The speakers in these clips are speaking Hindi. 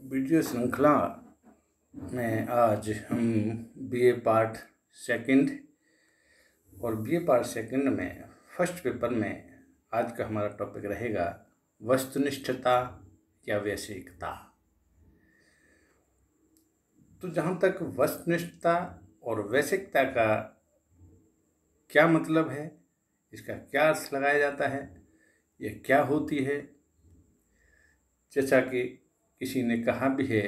वीडियो श्रृंखला में आज हम बीए पार्ट सेकंड और बीए पार्ट सेकंड में फर्स्ट पेपर में आज का हमारा टॉपिक रहेगा वस्तुनिष्ठता या वैश्विकता। तो जहाँ तक वस्तुनिष्ठता और वैश्विकता का क्या मतलब है, इसका क्या अर्थ लगाया जाता है, यह क्या होती है, जैसा कि किसी ने कहा भी है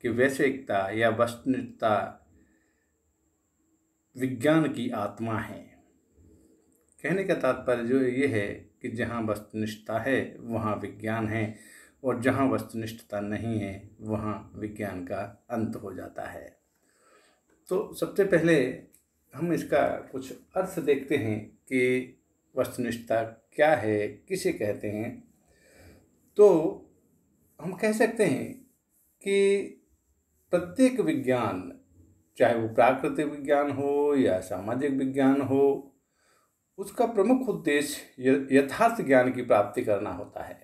कि वैश्विकता या वस्तुनिष्ठता विज्ञान की आत्मा है। कहने का तात्पर्य जो ये है कि जहाँ वस्तुनिष्ठता है वहाँ विज्ञान है, और जहाँ वस्तुनिष्ठता नहीं है वहाँ विज्ञान का अंत हो जाता है। तो सबसे पहले हम इसका कुछ अर्थ देखते हैं कि वस्तुनिष्ठता क्या है, किसे कहते हैं। तो हम कह सकते हैं कि प्रत्येक विज्ञान, चाहे वो प्राकृतिक विज्ञान हो या सामाजिक विज्ञान हो, उसका प्रमुख उद्देश्य यथार्थ ज्ञान की प्राप्ति करना होता है,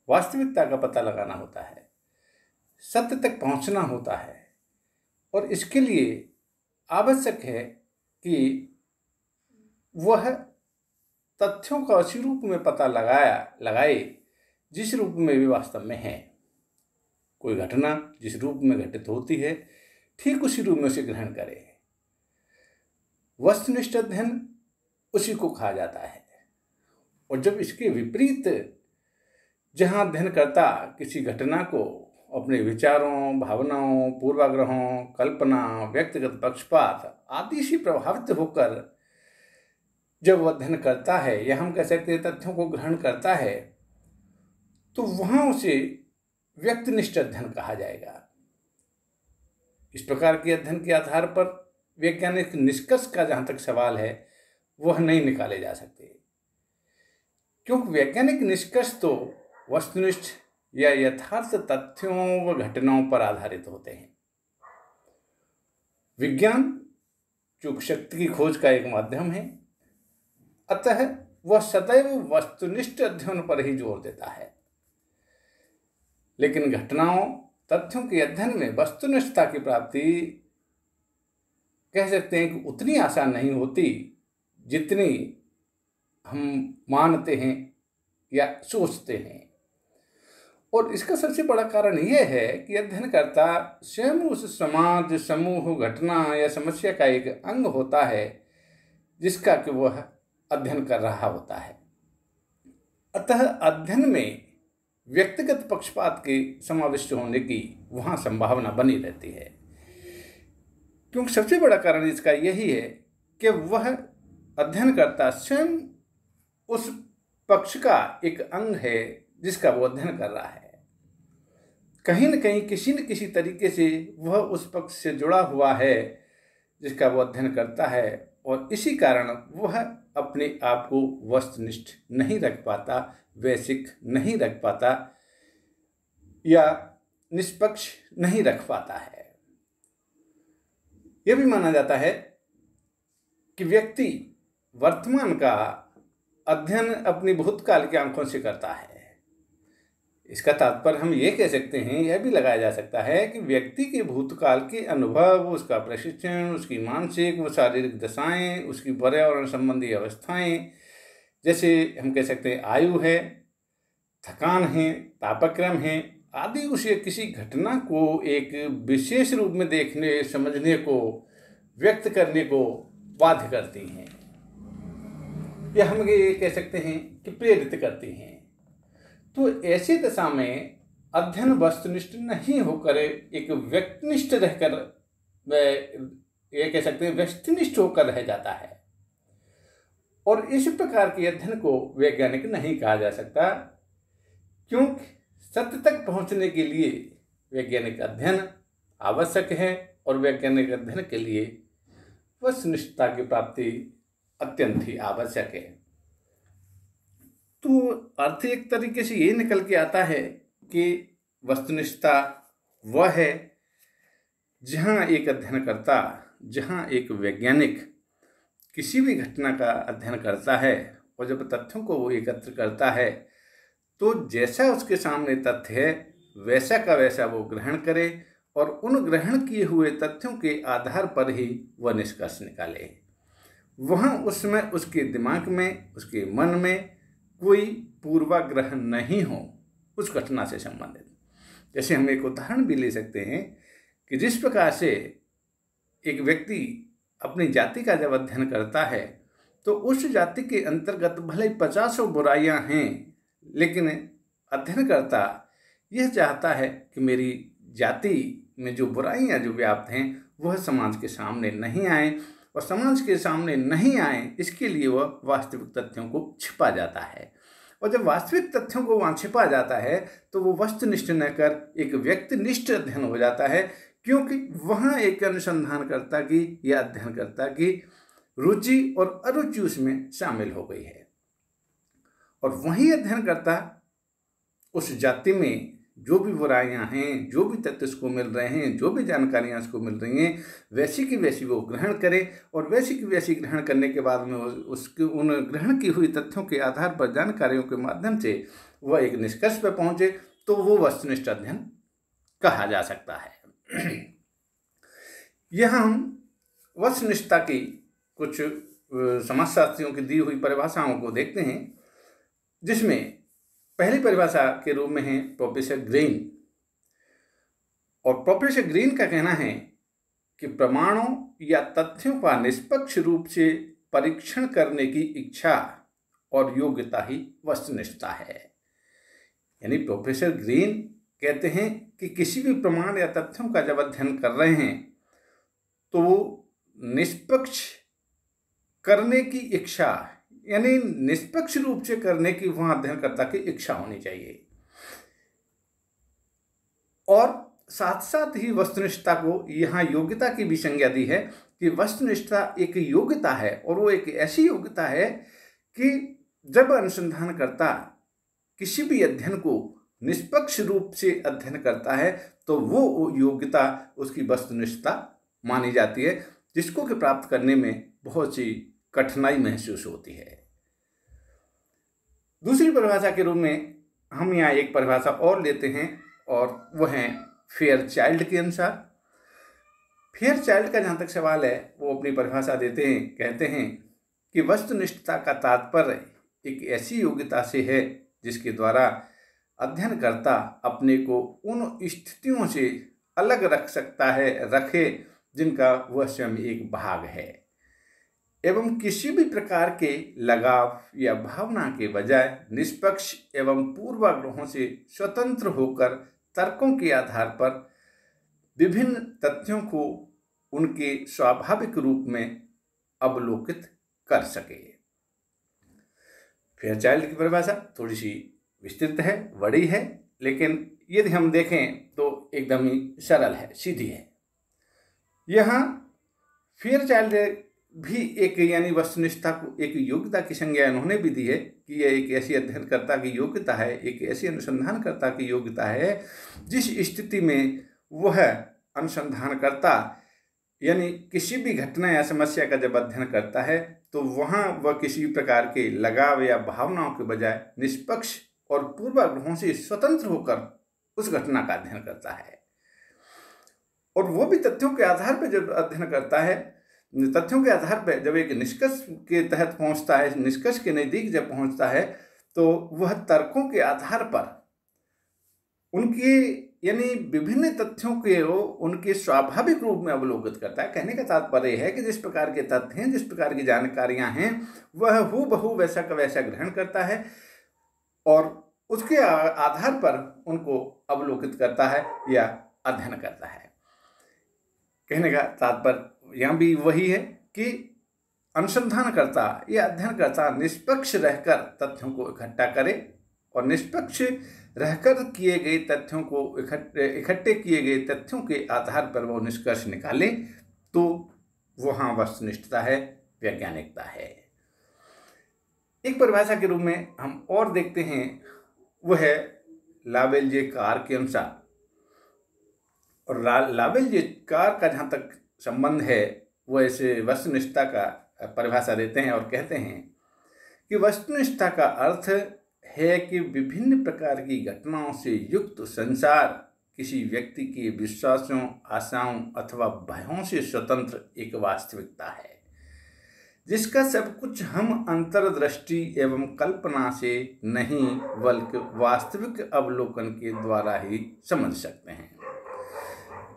वास्तविकता का पता लगाना होता है, सत्य तक पहुंचना होता है। और इसके लिए आवश्यक है कि वह तथ्यों का उसी रूप में पता लगाए जिस रूप में वे वास्तव में है। कोई घटना जिस रूप में घटित होती है ठीक उसी रूप में उसे ग्रहण करे। वस्तुनिष्ठ अध्ययन उसी को कहा जाता है। और जब इसके विपरीत जहाँ अध्ययनकर्ता किसी घटना को अपने विचारों, भावनाओं, पूर्वाग्रहों, कल्पना, व्यक्तिगत पक्षपात आदि से प्रभावित होकर जब वह अध्ययन करता है, या हम कह सकते हैं तथ्यों को ग्रहण करता है, तो वहाँ उसे व्यक्तिनिष्ठ अध्ययन कहा जाएगा। इस प्रकार के अध्ययन के आधार पर वैज्ञानिक निष्कर्ष का जहाँ तक सवाल है वह नहीं निकाले जा सकते, क्योंकि वैज्ञानिक निष्कर्ष तो वस्तुनिष्ठ या यथार्थ तथ्यों व घटनाओं पर आधारित होते हैं। विज्ञान चूंकि शक्ति की खोज का एक माध्यम है, अतः वह सदैव वस्तुनिष्ठ अध्ययन पर ही जोर देता है। लेकिन घटनाओं, तथ्यों के अध्ययन में वस्तुनिष्ठता की प्राप्ति कह सकते हैं कि उतनी आसान नहीं होती जितनी हम मानते हैं या सोचते हैं। और इसका सबसे बड़ा कारण यह है कि अध्ययनकर्ता स्वयं उस समाज, समूह, घटना या समस्या का एक अंग होता है जिसका कि वह अध्ययन कर रहा होता है। अतः अध्ययन में व्यक्तिगत पक्षपात के समाविष्ट होने की वहाँ संभावना बनी रहती है, क्योंकि सबसे बड़ा कारण इसका यही है कि वह अध्ययनकर्ता स्वयं उस पक्ष का एक अंग है जिसका वो अध्ययन कर रहा है। कहीं न कहीं किसी न किसी तरीके से वह उस पक्ष से जुड़ा हुआ है जिसका वो अध्ययन करता है, और इसी कारण वह अपने आप को वस्तुनिष्ठ नहीं रख पाता, वैश्विक नहीं रख पाता या निष्पक्ष नहीं रख पाता है। यह भी माना जाता है कि व्यक्ति वर्तमान का अध्ययन अपनी भूतकाल की आंखों से करता है। इसका तात्पर्य हम ये कह सकते हैं, यह भी लगाया जा सकता है कि व्यक्ति के भूतकाल के अनुभव, उसका प्रशिक्षण, उसकी मानसिक व शारीरिक दशाएं, उसकी पर्यावरण संबंधी अवस्थाएं, जैसे हम कह सकते हैं आयु है, थकान है, तापक्रम है आदि, उसे किसी घटना को एक विशेष रूप में देखने, समझने को, व्यक्त करने को बाध्य करती हैं, या हम ये कह सकते हैं कि प्रेरित करती हैं। तो ऐसी दशा में अध्ययन वस्तुनिष्ठ नहीं होकर एक व्यक्तिनिष्ठ रहकर, ये कह सकते हैं व्यक्तिनिष्ठ होकर रह जाता है। और इस प्रकार के अध्ययन को वैज्ञानिक नहीं कहा जा सकता, क्योंकि सत्य तक पहुंचने के लिए वैज्ञानिक अध्ययन आवश्यक है, और वैज्ञानिक अध्ययन के लिए वस्तुनिष्ठता की प्राप्ति अत्यंत ही आवश्यक है। तो अर्थ एक तरीके से ये निकल के आता है कि वस्तुनिष्ठता वह है जहाँ एक अध्ययनकर्ता, जहाँ एक वैज्ञानिक किसी भी घटना का अध्ययन करता है और जब तथ्यों को वो एकत्र करता है तो जैसा उसके सामने तथ्य है वैसा का वैसा वो ग्रहण करे और उन ग्रहण किए हुए तथ्यों के आधार पर ही वह निष्कर्ष निकाले। वहाँ उस समय उसके दिमाग में, उसके मन में कोई पूर्वाग्रह नहीं हो उस घटना से संबंधित। जैसे हम एक उदाहरण भी ले सकते हैं कि जिस प्रकार से एक व्यक्ति अपनी जाति का जब अध्ययन करता है तो उस जाति के अंतर्गत भले ही 50 बुराइयां हैं, लेकिन अध्ययनकर्ता यह चाहता है कि मेरी जाति में जो बुराइयां जो व्याप्त हैं वह समाज के सामने नहीं आए, और समाज के सामने नहीं आए इसके लिए वह वास्तविक तथ्यों को छिपा जाता है। और जब वास्तविक तथ्यों को वहाँ छिपा जाता है तो वो वस्तुनिष्ठ न कर एक व्यक्तिनिष्ठ अध्ययन हो जाता है, क्योंकि वहाँ एक अनुसंधानकर्ता की या अध्ययनकर्ता की रुचि और अरुचि उसमें शामिल हो गई है। और वही अध्ययनकर्ता उस जाति में जो भी बुराइयां हैं, जो भी तथ्य उसको मिल रहे हैं, जो भी जानकारियां उसको मिल रही हैं, वैसी की वैसी वो ग्रहण करे, और वैसी की वैसी ग्रहण करने के बाद में उसके उन ग्रहण की हुई तथ्यों के आधार पर जानकारियों के माध्यम से वह एक निष्कर्ष पर पहुंचे, तो वो वस्तुनिष्ठ अध्ययन कहा जा सकता है। यहाँ हम वस्तुनिष्ठता की कुछ समाजशास्त्रियों की दी हुई परिभाषाओं को देखते हैं, जिसमें पहली परिभाषा के रूप में है प्रोफेसर ग्रीन। और प्रोफेसर ग्रीन का कहना है कि प्रमाणों या तथ्यों का निष्पक्ष रूप से परीक्षण करने की इच्छा और योग्यता ही वस्तुनिष्ठता है। यानी प्रोफेसर ग्रीन कहते हैं कि किसी भी प्रमाण या तथ्यों का जब अध्ययन कर रहे हैं तो निष्पक्ष करने की इच्छा, यानी निष्पक्ष रूप से करने की वहां अध्ययनकर्ता की इच्छा होनी चाहिए। और साथ साथ ही वस्तुनिष्ठता को यहाँ योग्यता की भी संज्ञा दी है कि वस्तुनिष्ठता एक योग्यता है, और वो एक ऐसी योग्यता है कि जब अनुसंधानकर्ता किसी भी अध्ययन को निष्पक्ष रूप से अध्ययन करता है तो वो योग्यता उसकी वस्तुनिष्ठता मानी जाती है, जिसको कि प्राप्त करने में बहुत सी कठिनाई महसूस होती है। दूसरी परिभाषा के रूप में हम यहाँ एक परिभाषा और लेते हैं, और वह है फेयरचाइल्ड के अनुसार। फेयरचाइल्ड का जहाँ तक सवाल है वो अपनी परिभाषा देते हैं, कहते हैं कि वस्तुनिष्ठता का तात्पर्य एक ऐसी योग्यता से है जिसके द्वारा अध्ययनकर्ता अपने को उन स्थितियों से अलग रखे जिनका वह स्वयं एक भाग है, एवं किसी भी प्रकार के लगाव या भावना के बजाय निष्पक्ष एवं पूर्वाग्रहों से स्वतंत्र होकर तर्कों के आधार पर विभिन्न तथ्यों को उनके स्वाभाविक रूप में अवलोकित कर सके। फेयरचाइल्ड की परिभाषा थोड़ी सी विस्तृत है, बड़ी है, लेकिन यदि हम देखें तो एकदम ही सरल है, सीधी है। यहाँ फेयरचाइल्ड भी एक यानी वस्तुनिष्ठता को एक योग्यता की संज्ञा उन्होंने भी दी है कि यह एक ऐसी अध्ययनकर्ता की योग्यता है, एक ऐसी अनुसंधानकर्ता की योग्यता है जिस स्थिति में वह अनुसंधानकर्ता यानी किसी भी घटना या समस्या का जब अध्ययन करता है तो वहाँ वह किसी प्रकार के लगाव या भावनाओं के बजाय निष्पक्ष और पूर्वाग्रहों से स्वतंत्र होकर उस घटना का अध्ययन करता है। और वो भी तथ्यों के आधार पर जब अध्ययन करता है, तथ्यों के आधार पर जब एक निष्कर्ष के तहत पहुंचता है, निष्कर्ष के नज़दीक जब पहुंचता है, तो वह तर्कों के आधार पर उनके यानी विभिन्न तथ्यों के उनके स्वाभाविक रूप में अवलोकित करता है। कहने का तात्पर्य है कि जिस प्रकार के तथ्य हैं, जिस प्रकार की जानकारियां हैं, वह हूबहू वैसा का वैसा ग्रहण करता है और उसके आधार पर उनको अवलोकित करता है या अध्ययन करता है। कहने का तात्पर्य यहाँ भी वही है कि अनुसंधानकर्ता या अध्ययनकर्ता निष्पक्ष रहकर तथ्यों को इकट्ठा करे और निष्पक्ष रहकर किए गए तथ्यों को इकट्ठे किए गए तथ्यों के आधार पर वो निष्कर्ष निकाले, तो वहाँ वस्तुनिष्ठता है, वैज्ञानिकता है। एक परिभाषा के रूप में हम और देखते हैं, वह है लावेल्जे कार के अनुसार। और लावेल्जे कार का जहाँ तक संबंध है, वह ऐसे वस्तुनिष्ठता का परिभाषा देते हैं और कहते हैं कि वस्तुनिष्ठता का अर्थ है कि विभिन्न प्रकार की घटनाओं से युक्त संसार किसी व्यक्ति के विश्वासों, आशाओं अथवा भयों से स्वतंत्र एक वास्तविकता है, जिसका सब कुछ हम अंतर्दृष्टि एवं कल्पना से नहीं बल्कि वास्तविक अवलोकन के द्वारा ही समझ सकते हैं।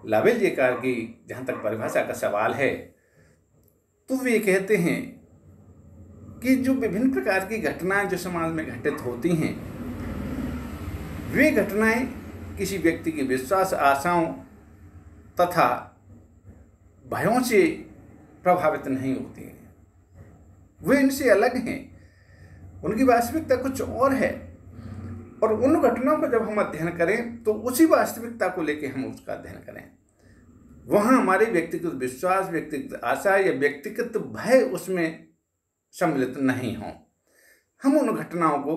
लावेल्येकार की जहाँ तक परिभाषा का सवाल है, तो वे कहते हैं कि जो विभिन्न प्रकार की घटनाएं जो समाज में घटित होती हैं, वे घटनाएं किसी व्यक्ति के विश्वास, आशाओं तथा भयों से प्रभावित नहीं होती हैं। वे इनसे अलग हैं, उनकी वास्तविकता कुछ और है, और उन घटनाओं को जब हम अध्ययन करें तो उसी वास्तविकता को लेकर हम उसका अध्ययन करें। वहाँ हमारे व्यक्तिगत विश्वास, व्यक्तिगत आशा या व्यक्तिगत भय उसमें सम्मिलित नहीं हों। हम उन घटनाओं को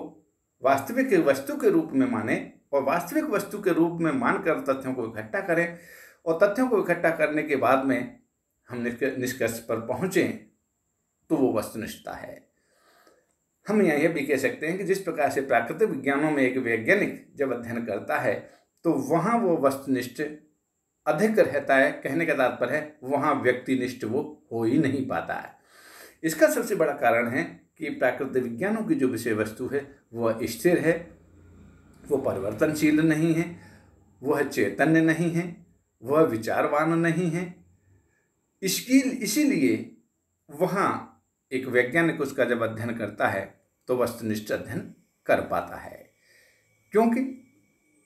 वास्तविक वस्तु के रूप में माने और वास्तविक वस्तु के रूप में मानकर तथ्यों को इकट्ठा करें, और तथ्यों को इकट्ठा करने के बाद में हम निष्कर्ष पर पहुँचें, तो वो वस्तुनिष्ठता है। हम यह भी कह सकते हैं कि जिस प्रकार से प्राकृतिक विज्ञानों में एक वैज्ञानिक जब अध्ययन करता है तो वहाँ वो वस्तुनिष्ठ अधिक रहता है। कहने का तात्पर्य है वहाँ व्यक्तिनिष्ठ वो हो ही नहीं पाता है। इसका सबसे बड़ा कारण है कि प्राकृतिक विज्ञानों की जो विषय वस्तु है वह स्थिर है, वो परिवर्तनशील नहीं है, वह चैतन्य नहीं है, वह विचारवान नहीं है। इसीलिए वहाँ एक वैज्ञानिक उसका जब अध्ययन करता है तो वस्तुनिष्ठ अध्ययन कर पाता है, क्योंकि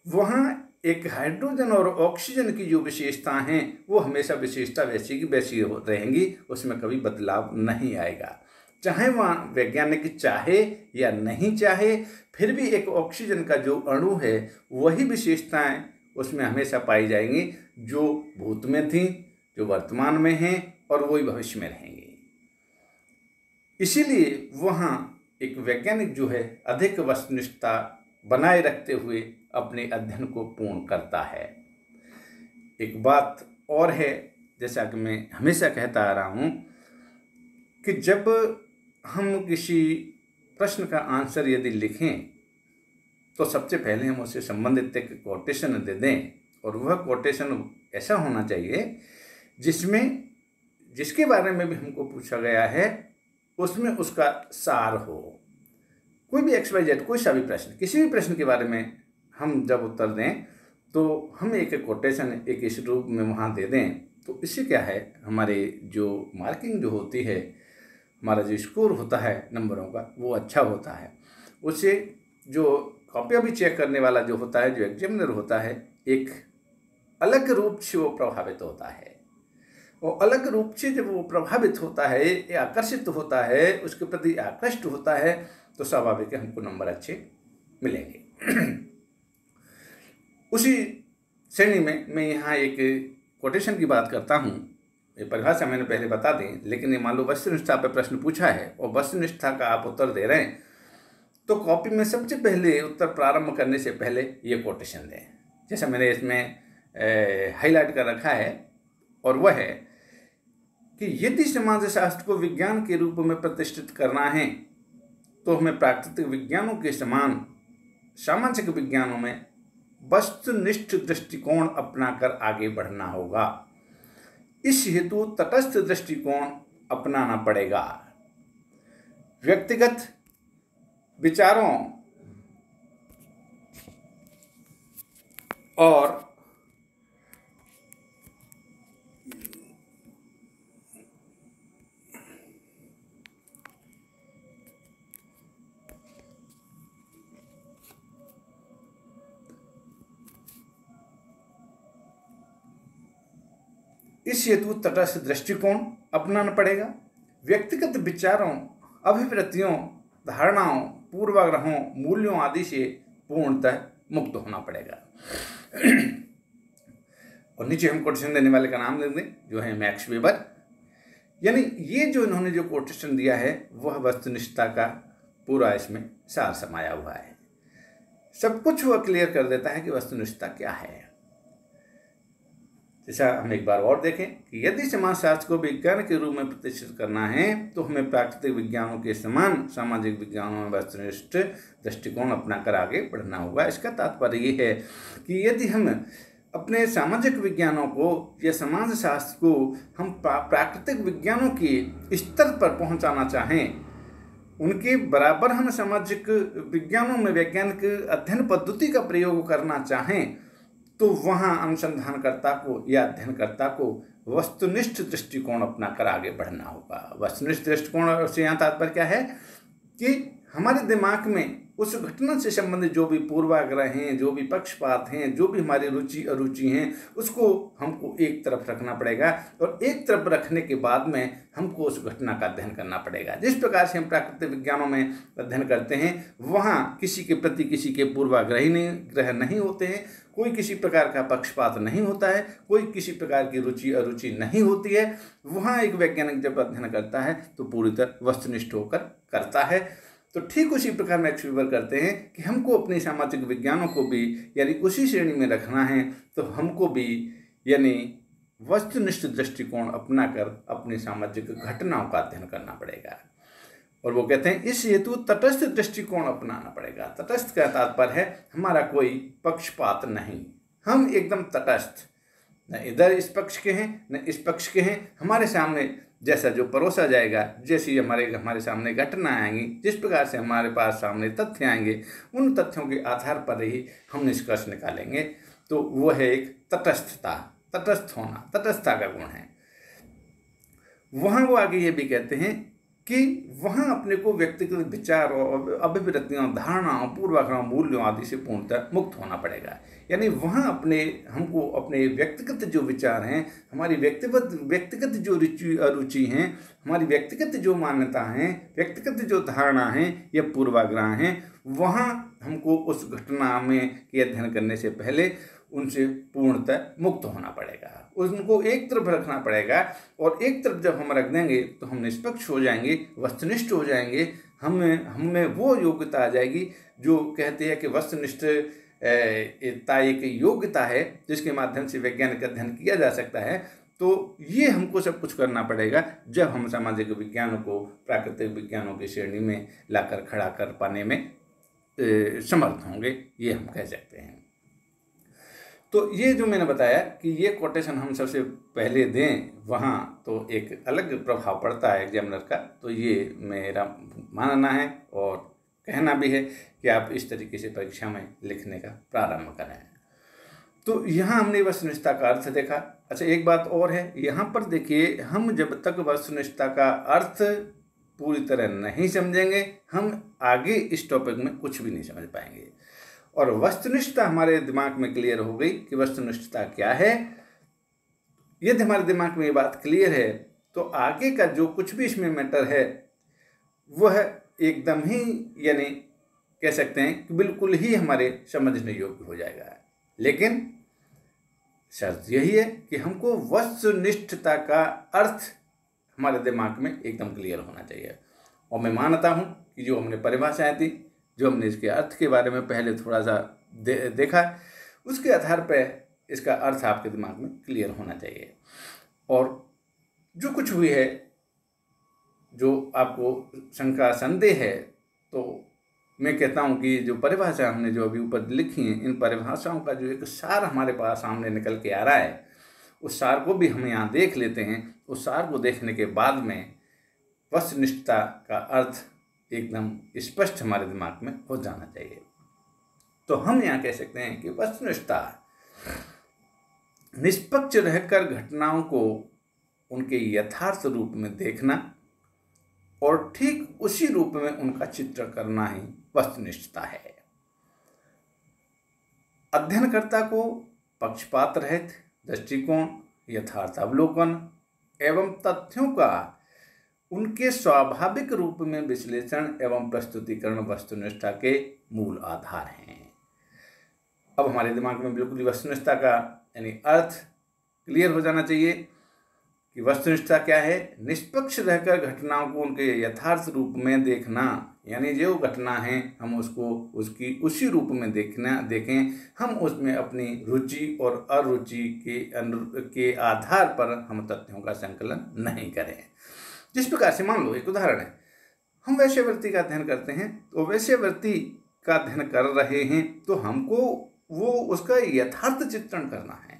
वहाँ एक हाइड्रोजन और ऑक्सीजन की जो विशेषताएं हैं वो हमेशा विशेषता वैसी की वैसी रहेंगी, उसमें कभी बदलाव नहीं आएगा। चाहे वहाँ वैज्ञानिक चाहे या नहीं चाहे, फिर भी एक ऑक्सीजन का जो अणु है वही विशेषताएं उसमें हमेशा पाई जाएंगी जो भूत में थी, जो वर्तमान में हैं और वही भविष्य में रहेंगी। इसीलिए वहाँ एक वैज्ञानिक जो है अधिक वस्तुनिष्ठता बनाए रखते हुए अपने अध्ययन को पूर्ण करता है। एक बात और है, जैसा कि मैं हमेशा कहता आ रहा हूँ कि जब हम किसी प्रश्न का आंसर यदि लिखें तो सबसे पहले हम उससे संबंधित एक कोटेशन दे दें, और वह कोटेशन ऐसा होना चाहिए जिसके बारे में भी हमको पूछा गया है उसमें उसका सार हो। कोई भी XYZ कोई सा भी प्रश्न, किसी भी प्रश्न के बारे में हम जब उत्तर दें तो हम एक कोटेशन एक इस रूप में वहाँ दे दें, तो इससे क्या है, हमारे जो मार्किंग जो होती है, हमारा जो स्कोर होता है नंबरों का वो अच्छा होता है। उससे जो कॉपियाँ भी चेक करने वाला जो होता है, जो एग्जामिनर होता है, एक अलग रूप से वो प्रभावित होता है। वो अलग रूप से जब वो प्रभावित होता है या आकर्षित होता है, उसके प्रति आकृष्ट होता है, तो स्वाभाविक है हमको नंबर अच्छे मिलेंगे। उसी श्रेणी में मैं यहाँ एक कोटेशन की बात करता हूँ। ये परिभाषा मैंने पहले बता दी, लेकिन ये मान लो वस्तुनिष्ठता पर प्रश्न पूछा है और वस्तुनिष्ठता का आप उत्तर दे रहे हैं, तो कॉपी में सबसे पहले उत्तर प्रारंभ करने से पहले ये कोटेशन दें, जैसा मैंने इसमें हाईलाइट कर रखा है, और वह है कि यदि समाजशास्त्र को विज्ञान के रूप में प्रतिष्ठित करना है तो हमें प्राकृतिक विज्ञानों के समान सामाजिक विज्ञानों में वस्तुनिष्ठ दृष्टिकोण अपनाकर आगे बढ़ना होगा। इस हेतु तटस्थ दृष्टिकोण अपनाना पड़ेगा। व्यक्तिगत विचारों और इस हेतु तटस्थ दृष्टिकोण अपनाना पड़ेगा। व्यक्तिगत विचारों, अभिवृत्तियों, धारणाओं, पूर्वाग्रहों, मूल्यों आदि से पूर्णतः मुक्त होना पड़ेगा। और नीचे हम कोटेशन देने वाले का नाम दे दें, जो है मैक्स वेबर। यानी ये जो इन्होंने जो कोटेशन दिया है वह वस्तुनिष्ठता का पूरा इसमें सार समाया हुआ है। सब कुछ वह क्लियर कर देता है कि वस्तुनिष्ठता क्या है। जैसा हम एक बार और देखें कि यदि समाजशास्त्र को विज्ञान के रूप में प्रतिष्ठित करना है तो हमें प्राकृतिक विज्ञानों के समान सामाजिक विज्ञानों में वस्तुनिष्ठ दृष्टिकोण अपनाकर आगे बढ़ना होगा। इसका तात्पर्य ये है कि यदि हम अपने सामाजिक विज्ञानों को या समाजशास्त्र को हम प्राकृतिक विज्ञानों के स्तर पर पहुंचाना चाहें, उनके बराबर हम सामाजिक विज्ञानों में वैज्ञानिक अध्ययन पद्धति का प्रयोग करना चाहें, तो वहाँ अनुसंधानकर्ता को या अध्ययनकर्ता को वस्तुनिष्ठ दृष्टिकोण अपनाकर आगे बढ़ना होगा। वस्तुनिष्ठ दृष्टिकोण से यहाँ तात्पर्य क्या है कि हमारे दिमाग में उस घटना से संबंधित जो भी पूर्वाग्रह हैं, जो भी पक्षपात हैं, जो भी हमारी रुचि अरुचि हैं, उसको हमको एक तरफ रखना पड़ेगा और एक तरफ रखने के बाद में हमको उस घटना का अध्ययन करना पड़ेगा। जिस प्रकार से हम प्राकृतिक विज्ञानों में अध्ययन करते हैं, वहाँ किसी के प्रति किसी के पूर्वाग्रह नहीं होते हैं, कोई किसी प्रकार का पक्षपात नहीं होता है, कोई किसी प्रकार की रुचि अरुचि नहीं होती है। वहाँ एक वैज्ञानिक जब अध्ययन करता है तो पूरी तरह वस्तुनिष्ठ होकर करता है। तो ठीक उसी प्रकार मैक्स वीबर करते हैं कि हमको अपने सामाजिक विज्ञानों को भी यानी उसी श्रेणी में रखना है, तो हमको भी यानी वस्तुनिष्ठ दृष्टिकोण अपनाकर अपनी सामाजिक घटनाओं का अध्ययन करना पड़ेगा। और वो कहते हैं इस हेतु तटस्थ दृष्टिकोण अपनाना पड़ेगा। तटस्थ का तात्पर्य है हमारा कोई पक्षपात नहीं, हम एकदम तटस्थ, न इधर इस पक्ष के हैं न इस पक्ष के हैं। हमारे सामने जैसा जो परोसा जाएगा, जैसी हमारे सामने घटना आएंगी, जिस प्रकार से हमारे पास सामने तथ्य आएंगे, उन तथ्यों के आधार पर ही हम निष्कर्ष निकालेंगे। तो वो है एक तटस्थता, तटस्थ होना, तटस्थता का गुण है। वहाँ वो आगे ये भी कहते हैं कि वहाँ अपने को व्यक्तिगत विचार और अभिवृत्तियों, धारणाओं, पूर्वाग्रहों, मूल्यों आदि से पूर्णतः मुक्त होना पड़ेगा। यानी वहाँ हमको अपने व्यक्तिगत जो विचार हैं, हमारी व्यक्तिगत जो रुचि अरुचि हैं, हमारी व्यक्तिगत जो मान्यता हैं, व्यक्तिगत जो धारणा हैं या पूर्वाग्रह हैं, वहाँ हमको उस घटना में के अध्ययन करने से पहले उनसे पूर्णतः मुक्त होना पड़ेगा, उनको एक तरफ रखना पड़ेगा। और एक तरफ जब हम रख देंगे तो हम निष्पक्ष हो जाएंगे, वस्तुनिष्ठ हो जाएंगे। हमें वो योग्यता आ जाएगी जो कहते हैं कि वस्तुनिष्ठता एक योग्यता है जिसके माध्यम से वैज्ञानिक अध्ययन किया जा सकता है। तो ये हमको सब कुछ करना पड़ेगा जब हम सामाजिक विज्ञानों को प्राकृतिक विज्ञानों की श्रेणी में लाकर खड़ा कर पाने में समर्थ होंगे, ये हम कह सकते हैं। तो ये जो मैंने बताया कि ये कोटेशन हम सबसे पहले दें, वहाँ तो एक अलग प्रभाव पड़ता है एग्जामिनर का। तो ये मेरा मानना है और कहना भी है कि आप इस तरीके से परीक्षा में लिखने का प्रारंभ करें। तो यहाँ हमने वस्तुनिष्ठता का अर्थ देखा। अच्छा, एक बात और है, यहाँ पर देखिए, हम जब तक वस्तुनिष्ठता का अर्थ पूरी तरह नहीं समझेंगे, हम आगे इस टॉपिक में कुछ भी नहीं समझ पाएंगे। और वस्तुनिष्ठता हमारे दिमाग में क्लियर हो गई कि वस्तुनिष्ठता क्या है। यदि हमारे दिमाग में ये बात क्लियर है तो आगे का जो कुछ भी इसमें मैटर है वह एकदम ही यानी कह सकते हैं कि बिल्कुल ही हमारे समझने योग्य हो जाएगा। लेकिन शर्त यही है कि हमको वस्तुनिष्ठता का अर्थ हमारे दिमाग में एकदम क्लियर होना चाहिए। और मैं मानता हूँ कि जो हमने परिभाषाएं थी, जो हमने इसके अर्थ के बारे में पहले थोड़ा सा देखा, उसके आधार पर इसका अर्थ आपके दिमाग में क्लियर होना चाहिए। और जो कुछ भी है, जो आपको शंका संदेह है, तो मैं कहता हूँ कि जो परिभाषा हमने जो अभी ऊपर लिखी हैं, इन परिभाषाओं का जो एक सार हमारे पास सामने निकल के आ रहा है, उस सार को भी हम यहाँ देख लेते हैं। उस सार को देखने के बाद में वस्तुनिष्ठता का अर्थ एकदम स्पष्ट हमारे दिमाग में हो जाना चाहिए। तो हम यहाँ कह सकते हैं कि वस्तुनिष्ठता निष्पक्ष रहकर घटनाओं को उनके यथार्थ रूप में देखना और ठीक उसी रूप में उनका चित्र करना ही वस्तुनिष्ठता है। अध्ययनकर्ता को पक्षपात रहित दृष्टिकोण, यथार्थ अवलोकन एवं तथ्यों का उनके स्वाभाविक रूप में विश्लेषण एवं प्रस्तुतिकरण वस्तुनिष्ठता के मूल आधार हैं। अब हमारे दिमाग में बिल्कुल वस्तुनिष्ठता का यानी अर्थ क्लियर हो जाना चाहिए। कि वस्तुनिष्ठता क्या है? निष्पक्ष रहकर घटनाओं को उनके यथार्थ रूप में देखना, यानी जो घटना है हम उसको उसकी उसी रूप में देखें, हम उसमें अपनी रुचि और अरुचि के आधार पर हम तथ्यों का संकलन नहीं करें। जिस प्रकार से मान लो एक उदाहरण है, हम वेश्यावृत्ति का अध्ययन करते हैं, तो वेश्यावृत्ति का अध्ययन कर रहे हैं तो हमको वो उसका यथार्थ चित्रण करना है,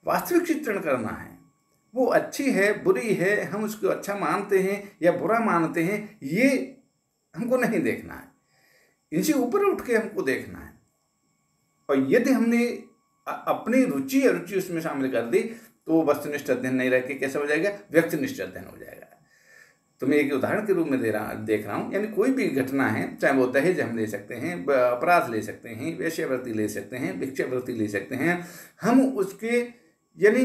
वास्तविक चित्रण करना है। वो अच्छी है बुरी है, हम उसको अच्छा मानते हैं या बुरा मानते हैं, ये हमको नहीं देखना है, इनसे ऊपर उठ के हमको देखना है। और यदि हमने अपनी रुचि अरुचि उसमें शामिल कर दी तो वस्तुनिष्ठ अध्ययन नहीं रह के कैसा हो जाएगा? व्यक्तिनिष्ठ अध्ययन हो जाएगा। तो मैं एक उदाहरण के रूप में देख रहा हूँ, यानी कोई भी घटना है, चाहे वो दहेज हम ले सकते हैं, अपराध ले सकते हैं, वेश्यावृत्ति ले सकते हैं, भिक्षावृत्ति ले सकते हैं, हम उसके यानी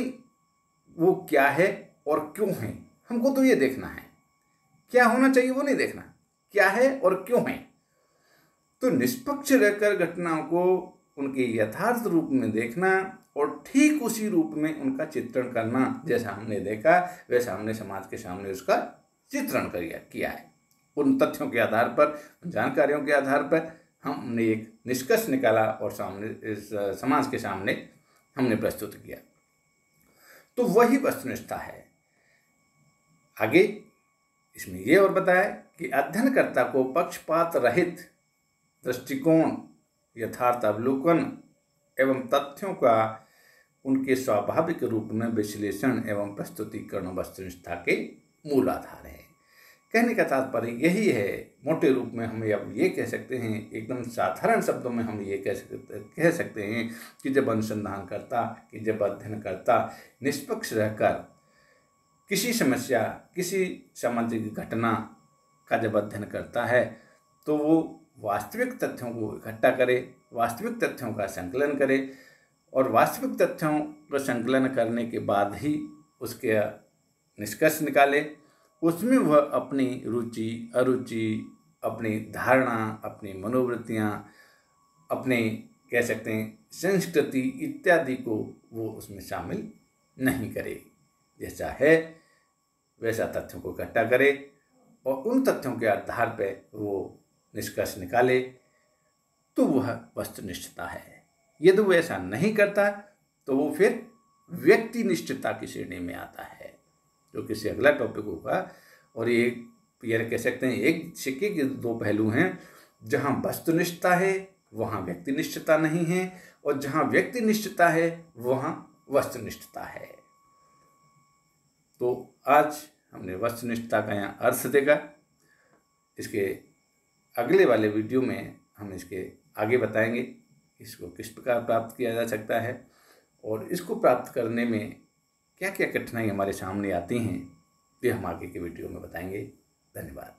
वो क्या है और क्यों है, हमको तो ये देखना है। क्या होना चाहिए वो नहीं देखना, क्या है और क्यों है। तो निष्पक्ष रहकर घटनाओं को उनके यथार्थ रूप में देखना और ठीक उसी रूप में उनका चित्रण करना, जैसा हमने देखा वैसा हमने समाज के सामने उसका चित्रण किया है। उन तथ्यों के आधार पर, जानकारियों के आधार पर हमने एक निष्कर्ष निकाला और समाज के सामने हमने प्रस्तुत किया। तो वही वस्तुनिष्ठता है। आगे इसमें ये और बताया कि अध्ययनकर्ता को पक्षपात रहित दृष्टिकोण, यथार्थ अवलोकन एवं तथ्यों का उनके स्वाभाविक रूप में विश्लेषण एवं प्रस्तुतिकरण वस्तुनिष्ठता के मूल आधार है। कहने का तात्पर्य यही है, मोटे रूप में हम अब ये कह सकते हैं, एकदम साधारण शब्दों में हम ये कह सकते हैं कि जब अनुसंधानकर्ता, कि जब अध्ययनकर्ता निष्पक्ष रहकर किसी समस्या, किसी सामाजिक घटना का जब अध्ययन करता है तो वो वास्तविक तथ्यों को इकट्ठा करे, वास्तविक तथ्यों का संकलन करे और वास्तविक तथ्यों का संकलन करने के बाद ही उसके निष्कर्ष निकाले। उसमें वह अपनी रुचि अरुचि, अपनी धारणा, अपनी मनोवृत्तियाँ, अपने कह सकते हैं संस्कृति इत्यादि को वो उसमें शामिल नहीं करे। जैसा है वैसा तथ्यों को इकट्ठा करे और उन तथ्यों के आधार पर वो निष्कर्ष निकाले, तो वह वस्तुनिष्ठता है। यदि वो ऐसा नहीं करता तो वो फिर व्यक्तिनिष्ठता की श्रेणी में आता है, जो किसी अगला टॉपिक होगा। और ये कह सकते हैं एक सिक्के के दो पहलू हैं, जहाँ वस्तुनिष्ठता है वहाँ व्यक्तिनिष्ठता नहीं है, और जहाँ व्यक्तिनिष्ठता है वहाँ वस्तुनिष्ठता है। तो आज हमने वस्तुनिष्ठता का यहाँ अर्थ देखा। इसके अगले वाले वीडियो में हम इसके आगे बताएंगे इसको किस प्रकार प्राप्त किया जा सकता है और इसको प्राप्त करने में क्या क्या कठिनाई हमारे सामने आती हैं, ये हम आगे के वीडियो में बताएंगे। धन्यवाद।